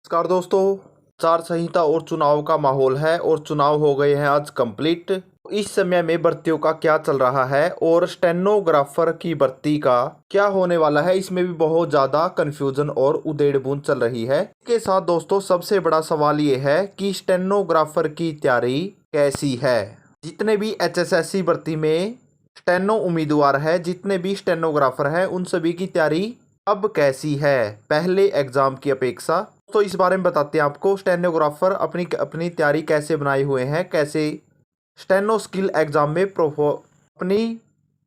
नमस्कार दोस्तों। आचार संहिता और चुनाव का माहौल है और चुनाव हो गए हैं आज कंप्लीट। इस समय में भर्तियों का क्या चल रहा है और स्टेनोग्राफर की भर्ती का क्या होने वाला है, इसमें भी बहुत ज्यादा कंफ्यूजन और उधेड़-बुन चल रही है। इसके साथ दोस्तों सबसे बड़ा सवाल ये है कि स्टेनोग्राफर की तैयारी कैसी है। जितने भी एचएसएससी भर्ती में स्टेनो उम्मीदवार है, जितने भी स्टेनोग्राफर है, उन सभी की तैयारी अब कैसी है पहले एग्जाम की अपेक्षा। तो इस बारे में बताते हैं आपको स्टेनोग्राफर अपनी अपनी तैयारी कैसे बनाए हुए हैं, कैसे स्टेनो स्किल एग्जाम में अपनी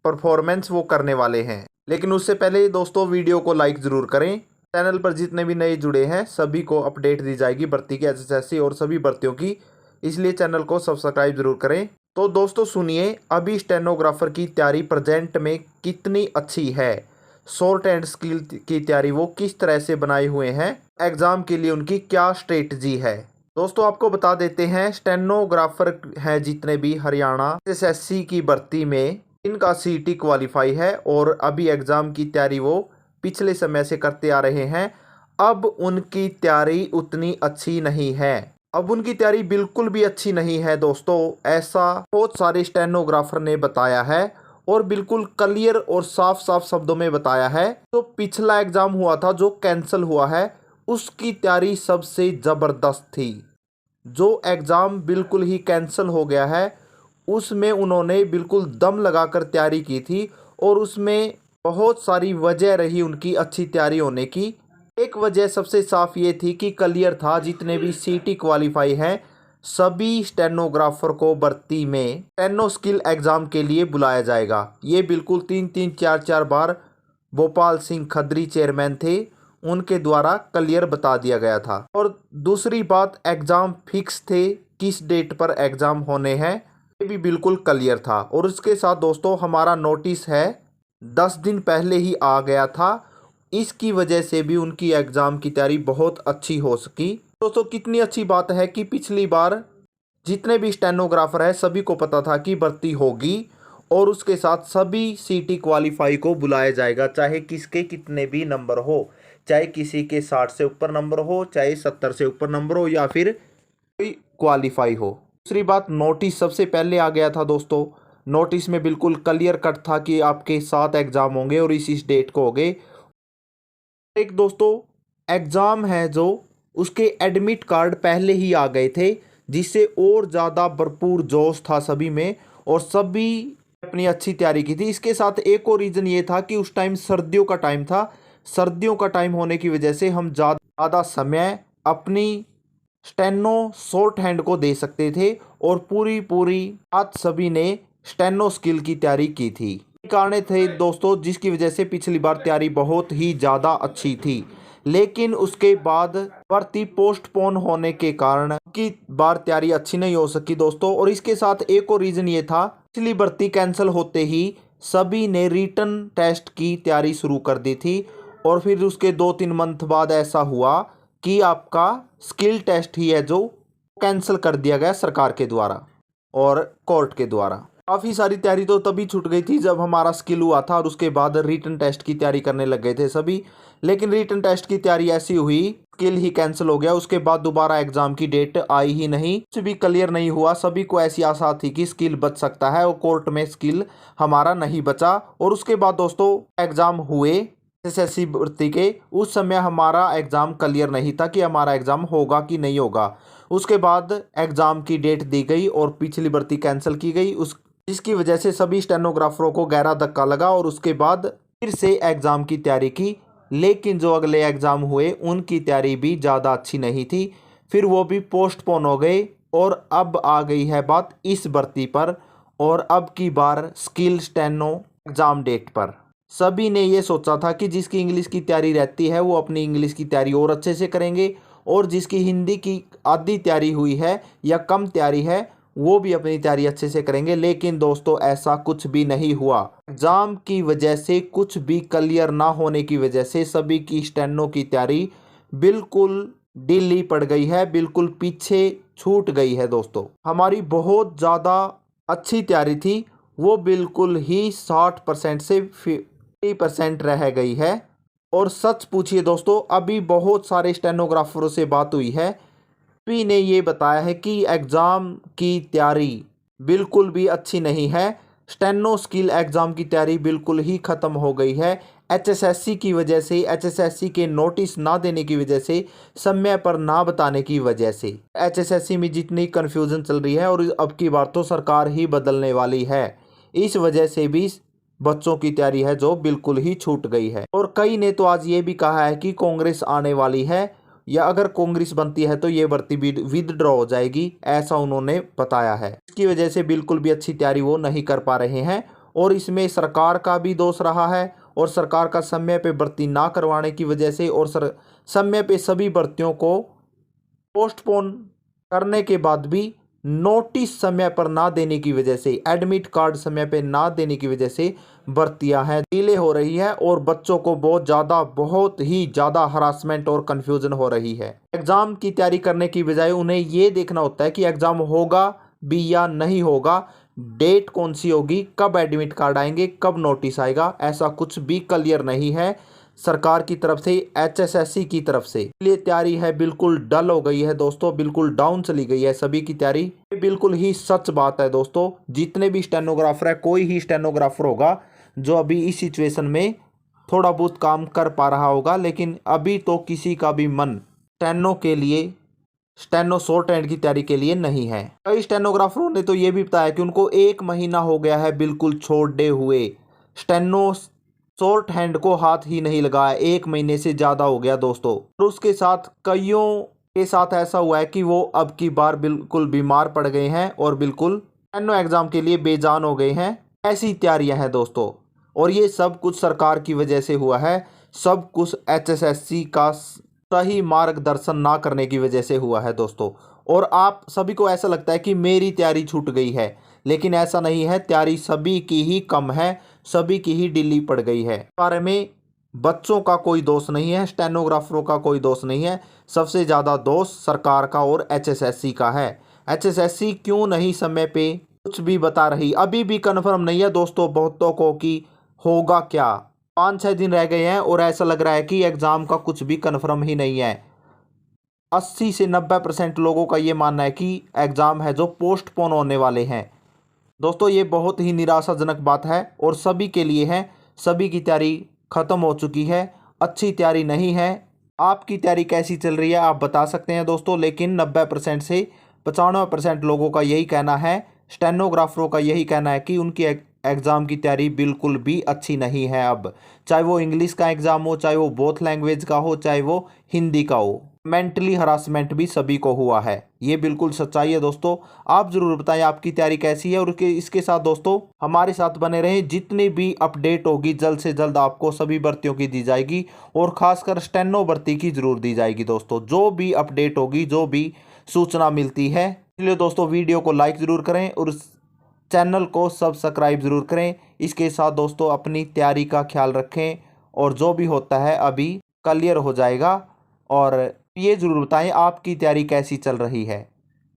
परफॉर्मेंस वो करने वाले हैं। लेकिन उससे पहले दोस्तों वीडियो को लाइक ज़रूर करें। चैनल पर जितने भी नए जुड़े हैं सभी को अपडेट दी जाएगी भर्ती की, एचएसएससी और सभी भर्तियों की, इसलिए चैनल को सब्सक्राइब जरूर करें। तो दोस्तों सुनिए अभी स्टेनोग्राफर की तैयारी प्रेजेंट में कितनी अच्छी है, शॉर्ट एंड स्किल की तैयारी वो किस तरह से बनाए हुए हैं, एग्जाम के लिए उनकी क्या स्ट्रेटजी है। दोस्तों आपको बता देते हैं स्टेनोग्राफर हैं जितने भी हरियाणा एसएससी की भर्ती में इनका सीटी क्वालिफाई है और अभी एग्जाम की तैयारी वो पिछले समय से करते आ रहे हैं। अब उनकी तैयारी उतनी अच्छी नहीं है, अब उनकी तैयारी बिल्कुल भी अच्छी नहीं है दोस्तों। ऐसा बहुत सारे स्टेनोग्राफर ने बताया है और बिल्कुल क्लियर और साफ साफ शब्दों में बताया है। तो पिछला एग्जाम हुआ था जो कैंसिल हुआ है, उसकी तैयारी सबसे ज़बरदस्त थी। जो एग्ज़ाम बिल्कुल ही कैंसिल हो गया है उसमें उन्होंने बिल्कुल दम लगाकर तैयारी की थी और उसमें बहुत सारी वजह रही उनकी अच्छी तैयारी होने की। एक वजह सबसे साफ ये थी कि क्लियर था जितने भी सीटी क्वालिफाई हैं सभी स्टेनोग्राफर को भर्ती में स्टेनो स्किल एग्ज़ाम के लिए बुलाया जाएगा। ये बिल्कुल 3-3 4-4 बार भोपाल सिंह खत्री चेयरमैन थे, उनके द्वारा क्लियर बता दिया गया था। और दूसरी बात, एग्ज़ाम फिक्स थे, किस डेट पर एग्ज़ाम होने हैं ये भी बिल्कुल क्लियर था। और उसके साथ दोस्तों हमारा नोटिस है 10 दिन पहले ही आ गया था, इसकी वजह से भी उनकी एग्ज़ाम की तैयारी बहुत अच्छी हो सकी। दोस्तों कितनी अच्छी बात है कि पिछली बार जितने भी स्टेनोग्राफर है सभी को पता था कि भर्ती होगी और उसके साथ सभी सीटी क्वालिफाई को बुलाया जाएगा, चाहे किसके कितने भी नंबर हो, चाहे किसी के 60 से ऊपर नंबर हो, चाहे 70 से ऊपर नंबर हो या फिर कोई क्वालिफाई हो। दूसरी बात, नोटिस सबसे पहले आ गया था दोस्तों। नोटिस में बिल्कुल क्लियर कट था कि आपके 7 एग्ज़ाम होंगे और इस डेट को होंगे। एक दोस्तों एग्ज़ाम है जो उसके एडमिट कार्ड पहले ही आ गए थे, जिससे और ज़्यादा भरपूर जोश था सभी में और सभी अपनी अच्छी तैयारी की थी। इसके साथ एक और रीज़न ये था कि उस टाइम सर्दियों का टाइम था, सर्दियों का टाइम होने की वजह से हम ज़्यादा समय अपनी स्टेनो शॉर्ट हैंड को दे सकते थे और पूरी आज सभी ने स्टेनो स्किल की तैयारी की थी। कारण थे दोस्तों जिसकी वजह से पिछली बार तैयारी बहुत ही ज़्यादा अच्छी थी, लेकिन उसके बाद भर्ती पोस्टपोन होने के कारण की बार तैयारी अच्छी नहीं हो सकी दोस्तों। और इसके साथ एक और रीज़न ये था, पिछली भर्ती कैंसिल होते ही सभी ने रिटन टेस्ट की तैयारी शुरू कर दी थी और फिर उसके 2-3 मंथ बाद ऐसा हुआ कि आपका स्किल टेस्ट ही है जो कैंसिल कर दिया गया सरकार के द्वारा और कोर्ट के द्वारा। काफ़ी सारी तैयारी तो तभी छूट गई थी जब हमारा स्किल हुआ था और उसके बाद रिटन टेस्ट की तैयारी करने लग गए थे सभी। लेकिन रिटन टेस्ट की तैयारी ऐसी हुई, स्किल ही कैंसिल हो गया, उसके बाद दोबारा एग्जाम की डेट आई ही नहीं, कुछ भी क्लियर नहीं हुआ। सभी को ऐसी आशा थी कि स्किल बच सकता है और कोर्ट में स्किल हमारा नहीं बचा। और उसके बाद दोस्तों एग्जाम हुए एसएससी भर्ती के, उस समय हमारा एग्ज़ाम क्लियर नहीं था कि हमारा एग्ज़ाम होगा कि नहीं होगा। उसके बाद एग्ज़ाम की डेट दी गई और पिछली भर्ती कैंसिल की गई, जिसकी वजह से सभी स्टेनोग्राफरों को गहरा धक्का लगा और उसके बाद फिर से एग्ज़ाम की तैयारी की। लेकिन जो अगले एग्ज़ाम हुए उनकी तैयारी भी ज़्यादा अच्छी नहीं थी, फिर वो भी पोस्टपोन हो गए और अब आ गई है बात इस भर्ती पर और अब की बार स्किल स्टेनो एग्ज़ाम डेट पर। सभी ने ये सोचा था कि जिसकी इंग्लिश की तैयारी रहती है वो अपनी इंग्लिश की तैयारी और अच्छे से करेंगे और जिसकी हिंदी की आधी तैयारी हुई है या कम तैयारी है वो भी अपनी तैयारी अच्छे से करेंगे। लेकिन दोस्तों ऐसा कुछ भी नहीं हुआ। एग्ज़ाम की वजह से कुछ भी क्लियर ना होने की वजह से सभी की स्टेनो की तैयारी बिल्कुल ढीली पड़ गई है, बिल्कुल पीछे छूट गई है दोस्तों। हमारी बहुत ज़्यादा अच्छी तैयारी थी वो बिल्कुल ही 60% से 50% रह गई है। और सच पूछिए दोस्तों, अभी बहुत सारे स्टेनोग्राफरों से बात हुई है, सभी ने ये बताया है कि एग्ज़ाम की तैयारी बिल्कुल भी अच्छी नहीं है। स्टेनो स्किल एग्ज़ाम की तैयारी बिल्कुल ही ख़त्म हो गई है। एचएसएससी की वजह से, एचएसएससी के नोटिस ना देने की वजह से, समय पर ना बताने की वजह से एचएसएससी में जितनी कन्फ्यूज़न चल रही है, और अब की बार तो सरकार ही बदलने वाली है, इस वजह से भी बच्चों की तैयारी है जो बिल्कुल ही छूट गई है। और कई ने तो आज ये भी कहा है कि कांग्रेस आने वाली है, या अगर कांग्रेस बनती है तो ये भर्ती विदड्रॉ हो जाएगी, ऐसा उन्होंने बताया है। इसकी वजह से बिल्कुल भी अच्छी तैयारी वो नहीं कर पा रहे हैं, और इसमें सरकार का भी दोष रहा है, और सरकार का समय पे भर्ती ना करवाने की वजह से, और समय पे सभी भर्तियों को पोस्टपोन करने के बाद भी नोटिस समय पर ना देने की वजह से, एडमिट कार्ड समय पे ना देने की वजह से भर्तियां हैं डिले हो रही है, और बच्चों को बहुत ही ज़्यादा हरासमेंट और कन्फ्यूजन हो रही है। एग्ज़ाम की तैयारी करने की बजाय उन्हें ये देखना होता है कि एग्ज़ाम होगा भी या नहीं होगा, डेट कौन सी होगी, कब एडमिट कार्ड आएंगे, कब नोटिस आएगा, ऐसा कुछ भी क्लियर नहीं है सरकार की तरफ से, एचएसएससी की तरफ से। इसलिए तैयारी है बिल्कुल डल हो गई है दोस्तों, बिल्कुल डाउन चली गई है सभी की तैयारी। ये बिल्कुल ही सच बात है दोस्तों। जितने भी स्टेनोग्राफर है, कोई ही स्टेनोग्राफर होगा जो अभी इस सिचुएशन में थोड़ा बहुत काम कर पा रहा होगा, लेकिन अभी तो किसी का भी मन स्टेनो के लिए, स्टेनो शॉर्ट हैंड की तैयारी के लिए नहीं है। कई स्टेनोग्राफरों ने तो ये भी बताया कि उनको 1 महीना हो गया है बिल्कुल छोड़े हुए, स्टेनो शॉर्ट हैंड को हाथ ही नहीं लगाया, 1 महीने से ज़्यादा हो गया दोस्तों। और उसके साथ कईयों के साथ ऐसा हुआ है कि वो अब की बार बिल्कुल बीमार पड़ गए हैं, और बिल्कुल स्टेनो एग्ज़ाम के लिए बेजान हो गए हैं। ऐसी तैयारियां हैं दोस्तों, और ये सब कुछ सरकार की वजह से हुआ है, सब कुछ एचएसएससी का सही मार्गदर्शन ना करने की वजह से हुआ है दोस्तों। और आप सभी को ऐसा लगता है कि मेरी तैयारी छूट गई है, लेकिन ऐसा नहीं है, तैयारी सभी की ही कम है, सभी की ही ढीली पड़ गई है। इस बारे में बच्चों का कोई दोष नहीं है, स्टेनोग्राफरों का कोई दोष नहीं है, सबसे ज़्यादा दोष सरकार का और एचएसएससी का है। एचएसएससी क्यों नहीं समय पे कुछ भी बता रही, अभी भी कन्फर्म नहीं है दोस्तों बहुतों को कि होगा क्या। 5-6 दिन रह गए हैं, और ऐसा लग रहा है कि एग्ज़ाम का कुछ भी कन्फर्म ही नहीं है। 80 से 90% लोगों का ये मानना है कि एग्ज़ाम है जो पोस्टपोन होने वाले हैं। दोस्तों ये बहुत ही निराशाजनक बात है, और सभी के लिए है, सभी की तैयारी ख़त्म हो चुकी है, अच्छी तैयारी नहीं है। आपकी तैयारी कैसी चल रही है आप बता सकते हैं दोस्तों, लेकिन 90% से 95% लोगों का यही कहना है, स्टेनोग्राफरों का यही कहना है कि उनकी एग्ज़ाम की तैयारी बिल्कुल भी अच्छी नहीं है। अब चाहे वो इंग्लिश का एग्ज़ाम हो, चाहे वो बोथ लैंग्वेज का हो, चाहे वो हिंदी का हो, मेंटली हरासमेंट भी सभी को हुआ है। ये बिल्कुल सच्चाई है दोस्तों। आप ज़रूर बताएं आपकी तैयारी कैसी है, और इसके साथ दोस्तों हमारे साथ बने रहें, जितनी भी अपडेट होगी जल्द से जल्द आपको सभी भर्तियों की दी जाएगी, और ख़ासकर स्टेनो भर्ती की ज़रूर दी जाएगी दोस्तों। जो भी अपडेट होगी, जो भी सूचना मिलती है, इसलिए दोस्तों वीडियो को लाइक ज़रूर करें, और चैनल को सब्सक्राइब ज़रूर करें। इसके साथ दोस्तों अपनी तैयारी का ख्याल रखें, और जो भी होता है अभी क्लियर हो जाएगा। और ये ज़रूर बताएं आपकी तैयारी कैसी चल रही है।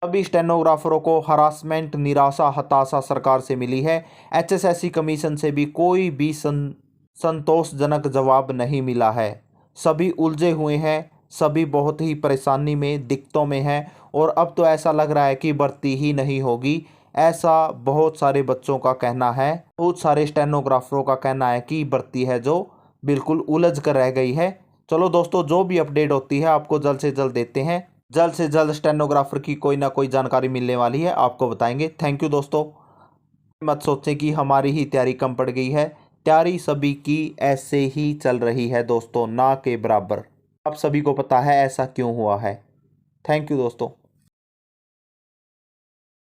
सभी स्टेनोग्राफरों को हरासमेंट, निराशा, हताशा सरकार से मिली है। एचएसएससी कमीशन से भी कोई भी संतोषजनक जवाब नहीं मिला है। सभी उलझे हुए हैं, सभी बहुत ही परेशानी में, दिक्कतों में हैं, और अब तो ऐसा लग रहा है कि भर्ती ही नहीं होगी, ऐसा बहुत सारे बच्चों का कहना है। बहुत सारे स्टेनोग्राफरों का कहना है कि भर्ती है जो बिल्कुल उलझ कर रह गई है। चलो दोस्तों, जो भी अपडेट होती है आपको जल्द से जल्द देते हैं। जल्द से जल्द स्टेनोग्राफर की कोई ना कोई जानकारी मिलने वाली है, आपको बताएंगे। थैंक यू दोस्तों। मत सोचें कि हमारी ही तैयारी कम पड़ गई है, तैयारी सभी की ऐसे ही चल रही है दोस्तों, ना के बराबर। आप सभी को पता है ऐसा क्यों हुआ है। थैंक यू दोस्तों।